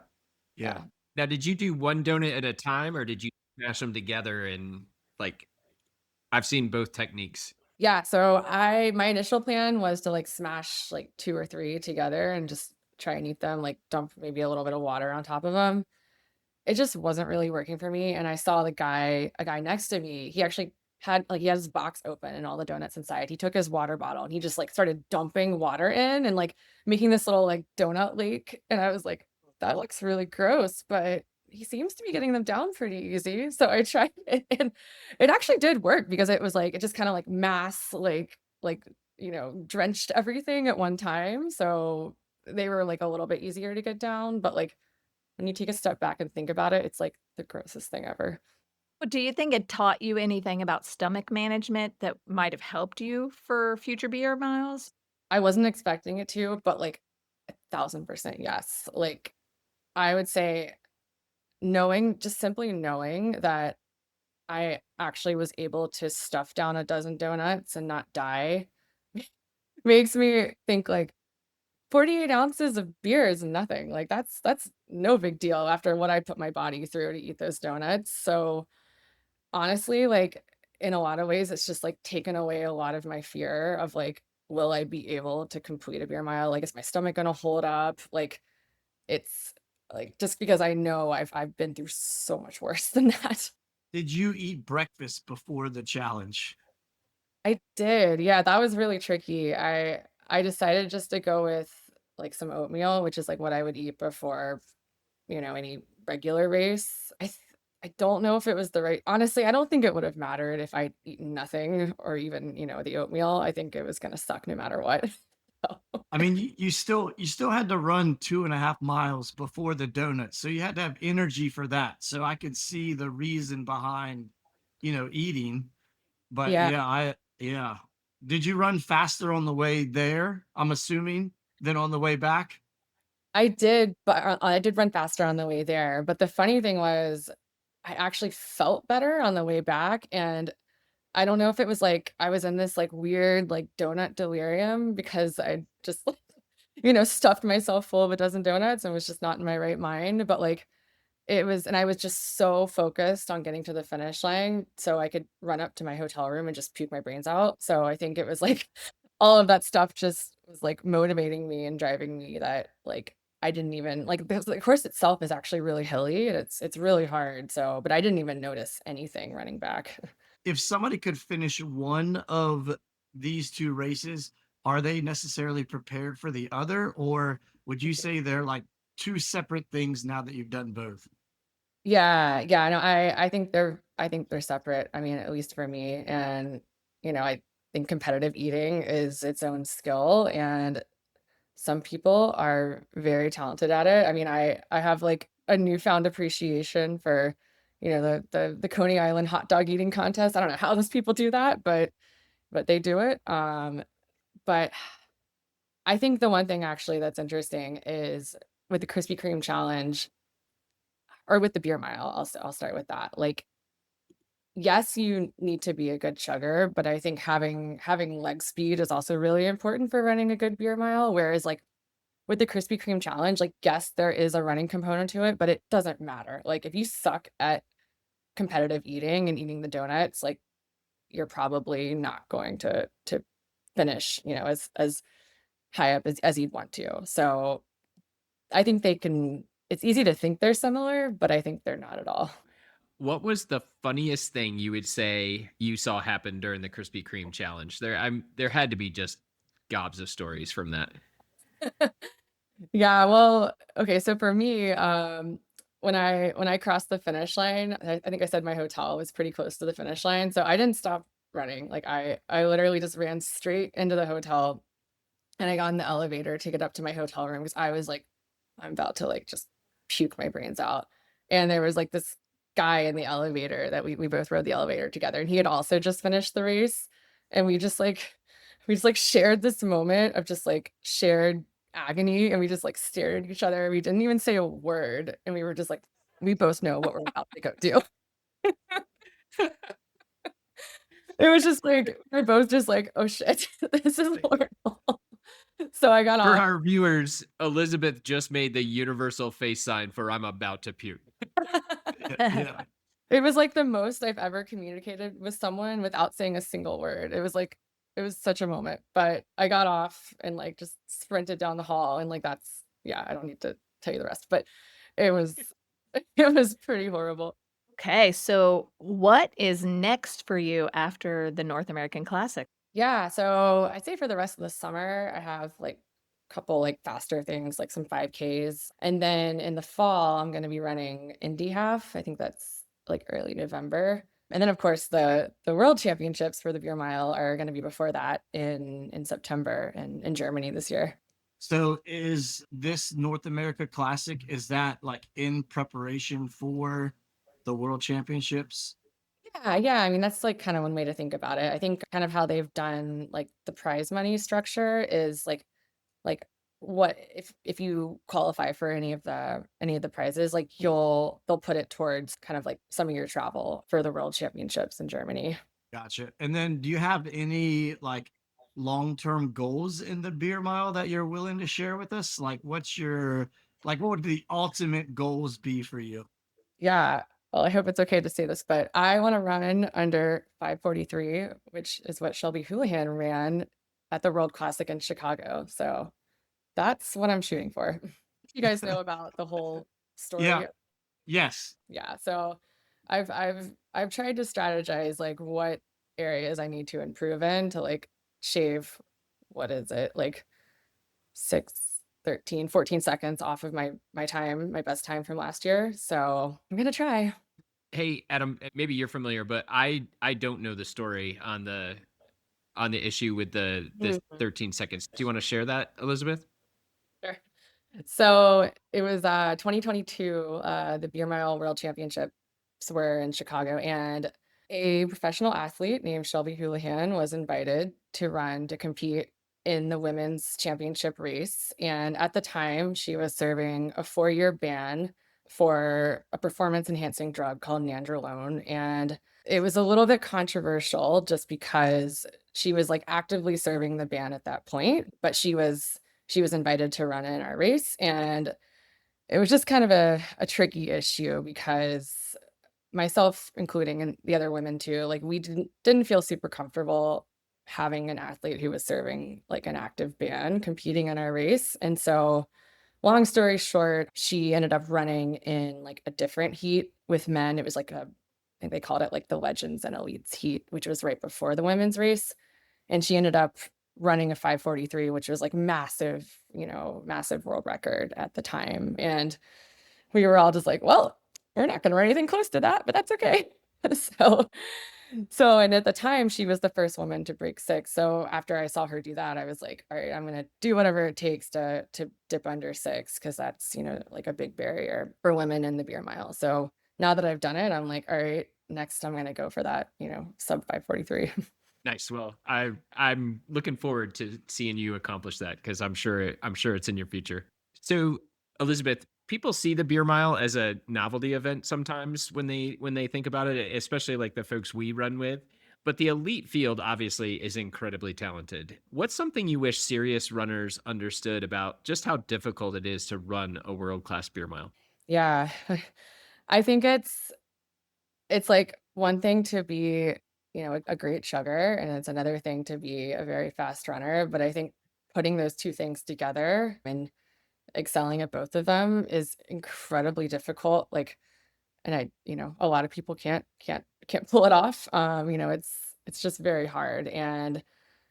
Yeah. Yeah. Now, did you do one donut at a time or did you smash them together and like I've seen both techniques. Yeah, so my initial plan was to, like, smash, like, 2 or 3 together and just try and eat them, like, dump maybe a little bit of water on top of them. It just wasn't really working for me, and I saw a guy next to me, he actually had like, he had his box open and all the donuts inside. He took his water bottle and he just, like, started dumping water in and, like, making this little, like, donut lake, and I was like, "That looks really gross," but he seems to be getting them down pretty easy, so I tried it, and it actually did work because it was, like it just kinda, like, drenched everything at one time, so they were, like, a little bit easier to get down, but, like, when you take a step back and think about it, it's like the grossest thing ever. Well, do you think it taught you anything about stomach management that might have helped you for future beer miles? I wasn't expecting it to, but like 1,000% yes. Like I would say just simply knowing that I actually was able to stuff down a dozen donuts and not die makes me think like 48 ounces of beer is nothing. Like that's no big deal after what I put my body through to eat those donuts. So honestly, like, in a lot of ways, it's just, like, taken away a lot of my fear of, like, will I be able to complete a beer mile? Like, is my stomach gonna hold up? Like, it's like, just because I know I've been through so much worse than that. Did you eat breakfast before the challenge? I did, yeah, that was really tricky. I decided just to go with, like, some oatmeal, which is, like, what I would eat before, any regular race. I don't know if it was the right honestly, I don't think it would have mattered if I'd eaten nothing or even, the oatmeal. I think it was gonna suck no matter what. So I mean, you still had to run 2.5 miles before the donuts, so you had to have energy for that. So I could see the reason behind, eating. But yeah, yeah. Did you run faster on the way there? I'm assuming than on the way back. I did, but, I did run faster on the way there, but the funny thing was I actually felt better on the way back, and I don't know if it was, like, I was in this, like, weird, like, donut delirium because I just, stuffed myself full of a dozen donuts and was just not in my right mind, but, like, I was just so focused on getting to the finish line so I could run up to my hotel room and just puke my brains out. So I think it was like all of that stuff just was like motivating me and driving me that like I didn't even like the course itself is actually really hilly and it's really hard. So, but I didn't even notice anything running back. If somebody could finish one of these two races, are they necessarily prepared for the other, or would you say they're like two separate things now that you've done both? Yeah, yeah, no, I think they're separate. I mean, at least for me. And, I think competitive eating is its own skill and some people are very talented at it. I mean, I have like a newfound appreciation for, the Coney Island hot dog eating contest. I don't know how those people do that, but they do it. But I think the one thing actually that's interesting is with the Krispy Kreme challenge or with the beer mile. I'll start with that. Like, yes, you need to be a good chugger, but I think having leg speed is also really important for running a good beer mile. Whereas like with the Krispy Kreme challenge, like, yes, there is a running component to it, but it doesn't matter. Like, if you suck at competitive eating and eating the donuts, like, you're probably not going to finish, as high up as you'd want to. So, I think it's easy to think they're similar, but I think they're not at all. What was the funniest thing you would say you saw happen during the Krispy Kreme challenge? There had to be just gobs of stories from that. Yeah, well, okay, so for me, when I crossed the finish line, I think I said my hotel was pretty close to the finish line, so I didn't stop running. Like I literally just ran straight into the hotel and I got in the elevator to get up to my hotel room because I was like, I'm about to like just puke my brains out. And there was like this guy in the elevator that we both rode the elevator together, and he had also just finished the race. And we just like shared this moment of just like shared agony, and we just like stared at each other. We didn't even say a word, and we were just like, we both know what we're about to go do. It was just like we're both just like, oh shit, this is horrible. So I got For off. our viewers, Elizabeth just made the universal face sign for I'm about to puke. Yeah. It was like the most I've ever communicated with someone without saying a single word. It was such a moment, but I got off and like just sprinted down the hall and like that's yeah, I don't need to tell you the rest, but it was it was pretty horrible. Okay, so what is next for you after the North American Classic? Yeah, so I'd say for the rest of the summer, I have like a couple like faster things, like some 5Ks. And then in the fall, I'm going to be running Indy Half. I think that's like early November. And then of course the World Championships for the beer mile are going to be before that in September in Germany this year. So is this North America Classic, is that like in preparation for the World Championships? Yeah, yeah. I mean, that's like kind of one way to think about it. I think kind of how they've done like the prize money structure is like what if you qualify for any of the prizes, like they'll put it towards kind of like some of your travel for the world championships in Germany. Gotcha. And then do you have any like long-term goals in the beer mile that you're willing to share with us? Like what would the ultimate goals be for you? Yeah. Well, I hope it's okay to say this, but I want to run under 5:43, which is what Shelby Houlihan ran at the World Classic in Chicago. So that's what I'm shooting for. You guys know about the whole Yeah. story. Yes. Yeah, so I've tried to strategize like what areas I need to improve in to like shave what is it? Like 6, 13, 14 seconds off of my time, my best time from last year. So, I'm going to try. Hey, Adam, maybe you're familiar, but I don't know the story on the issue with the Mhm. 13 seconds. Do you want to share that, Elizabeth? Sure. So it was 2022, the Beer Mile World Championships were in Chicago, and a professional athlete named Shelby Houlihan was invited to run to compete in the women's championship race. And at the time, she was serving a 4-year ban for a performance enhancing drug called nandrolone. And it was a little bit controversial just because she was like actively serving the ban at that point, but she was invited to run in our race, and it was just kind of a tricky issue because myself including and the other women too, like we didn't feel super comfortable having an athlete who was serving like an active ban competing in our race. And so long story short, she ended up running in like a different heat with men. It was like I think they called it like the Legends and Elites heat, which was right before the women's race, and she ended up running a 5:43, which was like massive, massive world record at the time. And we were all just like, well, we're not going to run anything close to that, but that's okay. so, and at the time, she was the first woman to break 6. So after I saw her do that, I was like, all right, I'm going to do whatever it takes to dip under 6 because that's, like a big barrier for women in the beer mile. So now that I've done it, I'm like, all right, next I'm going to go for that, sub 5:43. Nice. Well, I'm looking forward to seeing you accomplish that because I'm sure it's in your future. So, Elizabeth, people see the beer mile as a novelty event sometimes when they think about it, especially like the folks we run with. But the elite field obviously is incredibly talented. What's something you wish serious runners understood about just how difficult it is to run a world class beer mile? Yeah. I think it's like one thing to be, a great chugger, and it's another thing to be a very fast runner. But I think putting those two things together and excelling at both of them is incredibly difficult. Like, and a lot of people can't pull it off. It's just very hard. And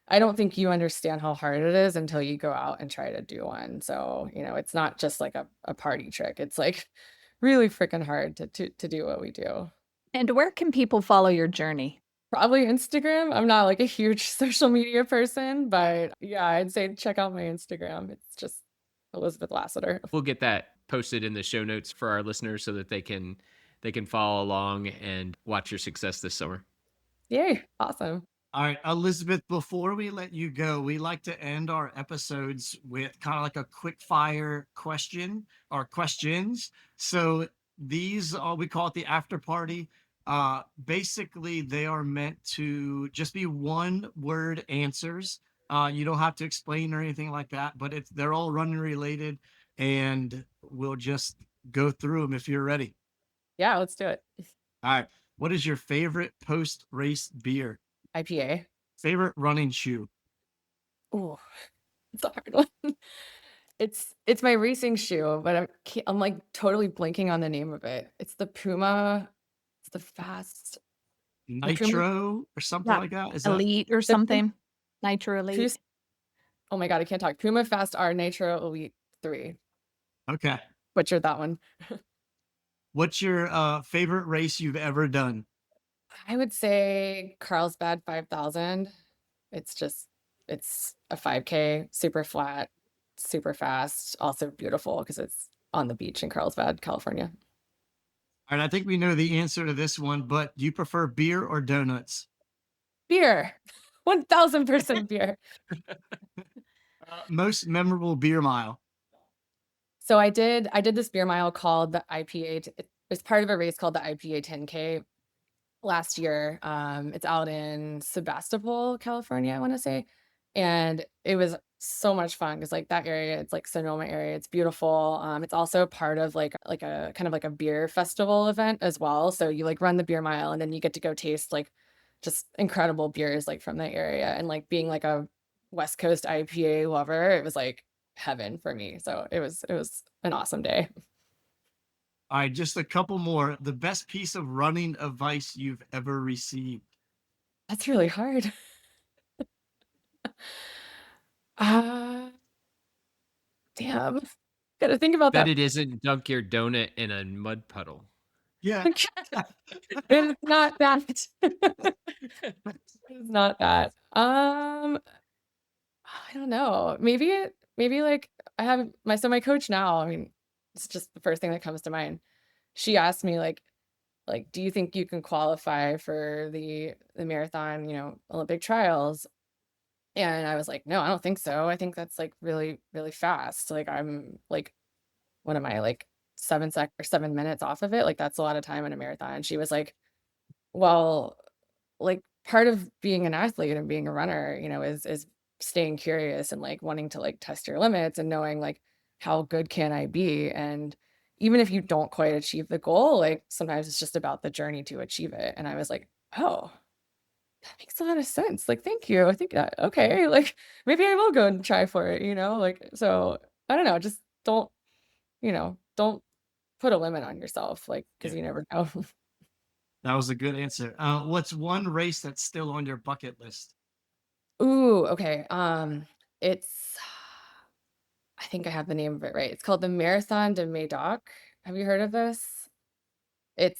I don't think you understand how hard it is until you go out and try to do one. So, it's not just like a party trick. It's like really freaking hard to do what we do. And where can people follow your journey? Probably Instagram. I'm not like a huge social media person, but yeah, I'd say check out my Instagram. It's just Elizabeth Laseter. We'll get that posted in the show notes for our listeners so that they can follow along and watch your success this summer. Yay. Awesome. All right, Elizabeth, before we let you go, we like to end our episodes with kind of like a quick fire question or questions. So these we call it the after party. Basically, they are meant to just be one word answers. You don't have to explain or anything like that, but they're all running related, and we'll just go through them if you're ready. Yeah, let's do it. All right. What is your favorite post race beer? IPA. Favorite running shoe? Oh, it's a hard one. It's my racing shoe, but I'm like totally blanking on the name of it. It's the Puma. It's the Puma. Nitro or something Yeah, like that? Is that Elite or The Puma, something. Nitro Elite. oh my God, I can't talk. Puma Fast R Nitro Elite 3. okay? Butchered that one. What's your favorite race you've ever done? I would say Carlsbad 5000. It's a 5K, super flat, super fast, also beautiful because it's on the beach in Carlsbad, California. All right, I think we know the answer to this one, but do you prefer beer or donuts? Beer. 1000% beer. Most memorable beer mile. So I did this beer mile called the IPA. It was part of a race called the IPA 10K last year. It's out in Sebastopol, California, I want to say. And it was so much fun because like that area, it's like Sonoma area. It's beautiful. It's also part of like a kind of like a beer festival event as well. So you like run the beer mile and then you get to go taste like just incredible beers like from that area. And like being like a West Coast IPA lover, it was like heaven for me. So it was an awesome day. All right, just a couple more. The best piece of running advice you've ever received. That's really hard. Uh damn. Gotta think about Bet that. it isn't dunk your donut in a mud puddle. Yeah. It's not that. It's not that. I don't know. Maybe like I have my coach now. I mean, it's just the first thing that comes to mind. She asked me like, do you think you can qualify for the marathon, Olympic trials? And I was like, no, I don't think so. I think that's like really, really fast. Like I'm like, what am I like 7 minutes off of it? Like that's a lot of time in a marathon. She was like, well, like part of being an athlete and being a runner, is staying curious and like wanting to like test your limits and knowing like how good can I be? And even if you don't quite achieve the goal, like sometimes it's just about the journey to achieve it. And I was like, oh, that makes a lot of sense. Like, thank you. I think that okay, like maybe I will go and try for it, Like so I don't know, just don't put a limit on yourself, like, Yeah, because you never know. that was a good answer. What's one race that's still on your bucket list? Ooh, okay. It's I think I have the name of it right. It's called the Marathon de Médoc. Have you heard of this? It's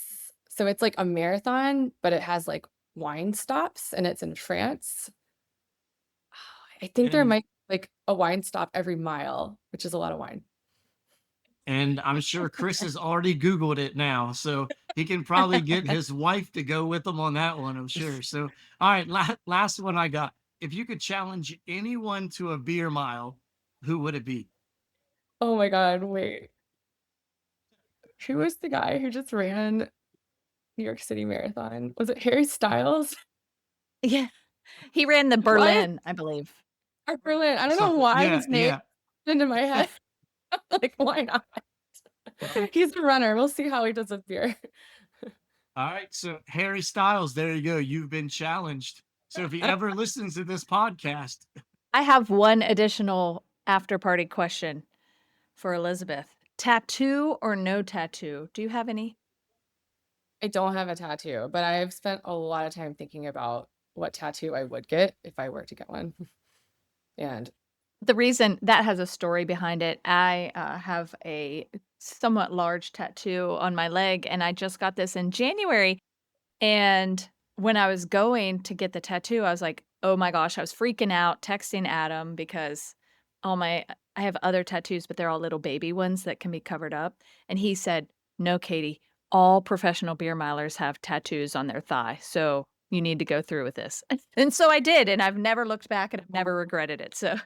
like a marathon, but it has like wine stops and it's in France. I think there And might be like a wine stop every mile, which is a lot of wine. and I'm sure Chris has already Googled it now, so he can probably get his wife to go with him on that one, I'm sure. So, all right, last one I got. If you could challenge anyone to a beer mile, who would it be? Oh my God, wait. Who was the guy who just ran New York City Marathon? Was it Harry Styles? Yeah. He ran the What? Berlin, I believe. Or Berlin? I don't know Something. why Yeah, his name yeah. popped into my head. Like, why not? He's a runner. We'll see how he does with beer. All right, so Harry Styles, there you go. You've been challenged. So if he ever listens to this podcast, I have one additional after party question for Elizabeth. Tattoo or no tattoo? Do you have any? I don't have a tattoo, but I've spent a lot of time thinking about what tattoo I would get if I were to get one. And The reason that has a story behind it, I have a somewhat large tattoo on my leg, and I just got this in January. And when I was going to get the tattoo, I was like, oh my gosh, I was freaking out, texting Adam because I have other tattoos, but they're all little baby ones that can be covered up. And he said, no, Katie, all professional beer milers have tattoos on their thigh. So you need to go through with this. And so I did. And I've never looked back and I've never regretted it. So,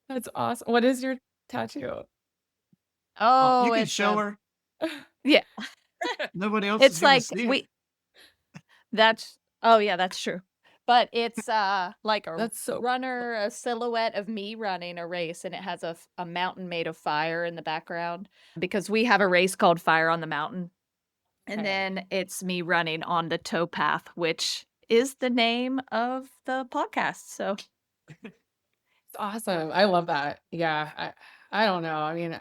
that's awesome. What is your tattoo? you oh, can it's show her. yeah, Nobody else is it's going to like see it. oh, yeah, that's true. but it's like a That's so runner, a silhouette of me running a race, and it has a mountain made of fire in the background because we have a race called Fire on the Mountain. And okay. then it's me running on the towpath, which is the name of the podcast. So It's awesome. I love that. Yeah. I don't know. I mean,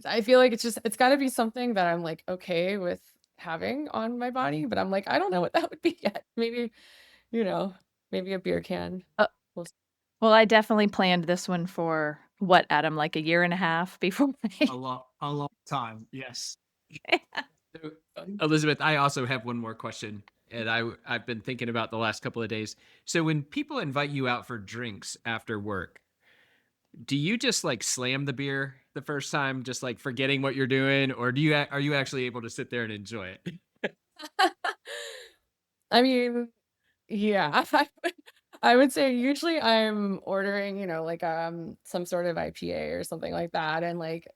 I feel like it's gotta be something that I'm like okay with having on my body, but I'm like, I don't know what that would be yet. Maybe, you know, maybe a beer can. uh, We'll well, I definitely planned this one for what, Adam, like a year and a half before A long time. Yes. So, Elizabeth, I also have one more question, and I've been thinking about the last couple of days. So when people invite you out for drinks after work, do you just like slam the beer the first time, just like forgetting what you're doing, or are you actually able to sit there and enjoy it? I mean, yeah, I would say usually I'm ordering, like some sort of IPA or something like that. And like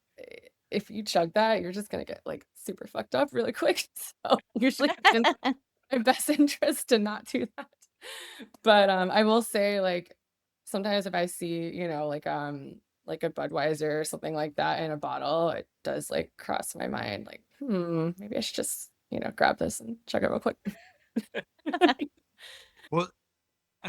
if you chug that, you're just gonna get like super fucked up really quick. So usually it's in my best interest to not do that. But I will say like sometimes if I see, like a Budweiser or something like that in a bottle, it does like cross my mind like, maybe I should just, grab this and chug it real quick. Well,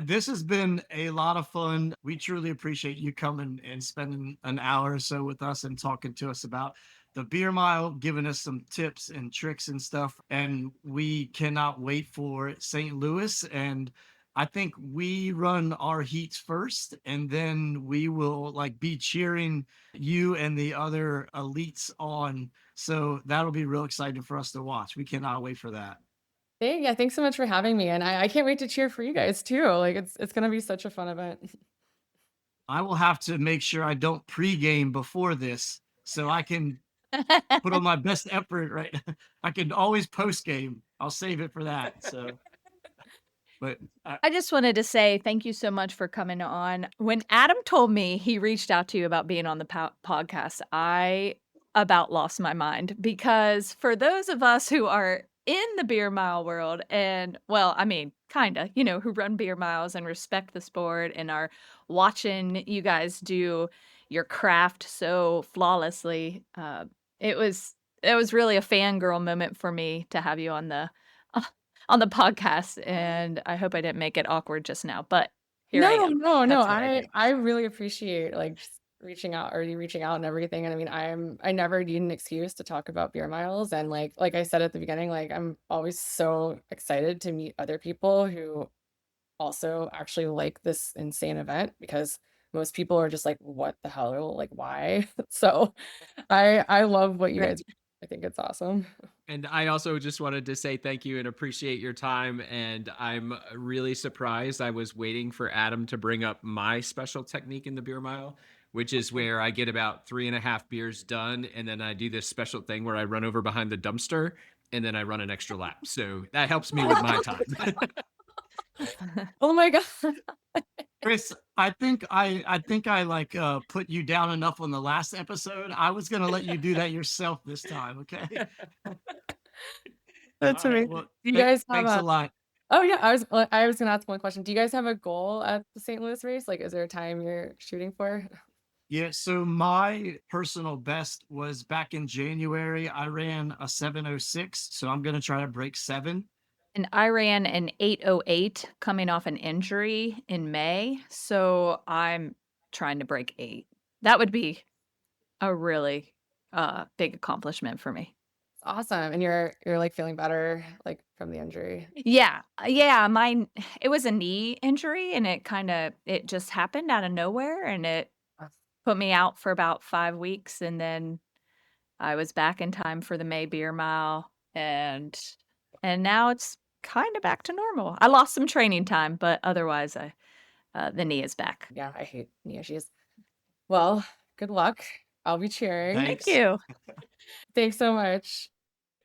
this has been a lot of fun. We truly appreciate you coming and spending an hour or so with us and talking to us about the beer mile, giving us some tips and tricks and stuff. And we cannot wait for St. Louis. And I think we run our heats first, and then we will like be cheering you and the other elites on. So that'll be real exciting for us to watch. We cannot wait for that. Yeah, thanks so much for having me. And I can't wait to cheer for you guys too. Like it's gonna be such a fun event. I will have to make sure I don't pregame before this so I can put on my best effort, right? I can always postgame. I'll save it for that. So, but I just wanted to say thank you so much for coming on. When Adam told me he reached out to you about being on the podcast, I about lost my mind because for those of us who are in the beer mile world and well, I mean, kind of, who run beer miles and respect the sport and are watching you guys do your craft so flawlessly, it was really a fangirl moment for me to have you on the podcast, and I hope I didn't make it awkward just now, but here I No, am. no, no. That's what I do. I really appreciate like just reaching out and everything. And I mean, I never need an excuse to talk about beer miles. And like I said at the beginning, like I'm always so excited to meet other people who also actually like this insane event because most people are just like, what the hell? Like, why? So I love what you Right. guys do. I think it's awesome. And I also just wanted to say thank you and appreciate your time. And I'm really surprised. I was waiting for Adam to bring up my special technique in the beer mile, which is where I get about 3.5 beers done. And then I do this special thing where I run over behind the dumpster and then I run an extra lap. So that helps me with my time. Oh my God. Chris, I think I like put you down enough on the last episode. I was gonna let you do that yourself this time. Okay. That's All right. amazing. Well, Do you guys have thanks a lot. oh yeah, I was gonna ask one question. Do you guys have a goal at the St. Louis race? Like, is there a time you're shooting for? Yeah, so my personal best was back in January. I ran a 7:06, so I'm gonna try to break 7. And I ran an 8:08 coming off an injury in May, so I'm trying to break 8. That would be a really, big accomplishment for me. It's awesome. And you're like feeling better like from the injury. Yeah, yeah, mine it was a knee injury, and it just happened out of nowhere, and it put me out for about 5 weeks, and then I was back in time for the May Beer Mile, and now it's kinda back to normal. I lost some training time, but otherwise, the knee is back. Yeah, I hate knee issues. Well, good luck. I'll be cheering. Thank Thanks. you. Thanks so much.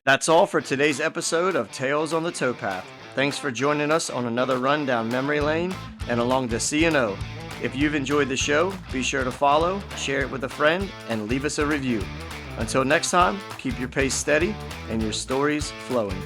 That's all for today's episode of Tales on the Towpath. Thanks for joining us on another run down memory lane and along the C&O. If you've enjoyed the show, be sure to follow, share it with a friend, and leave us a review. Until next time, keep your pace steady and your stories flowing.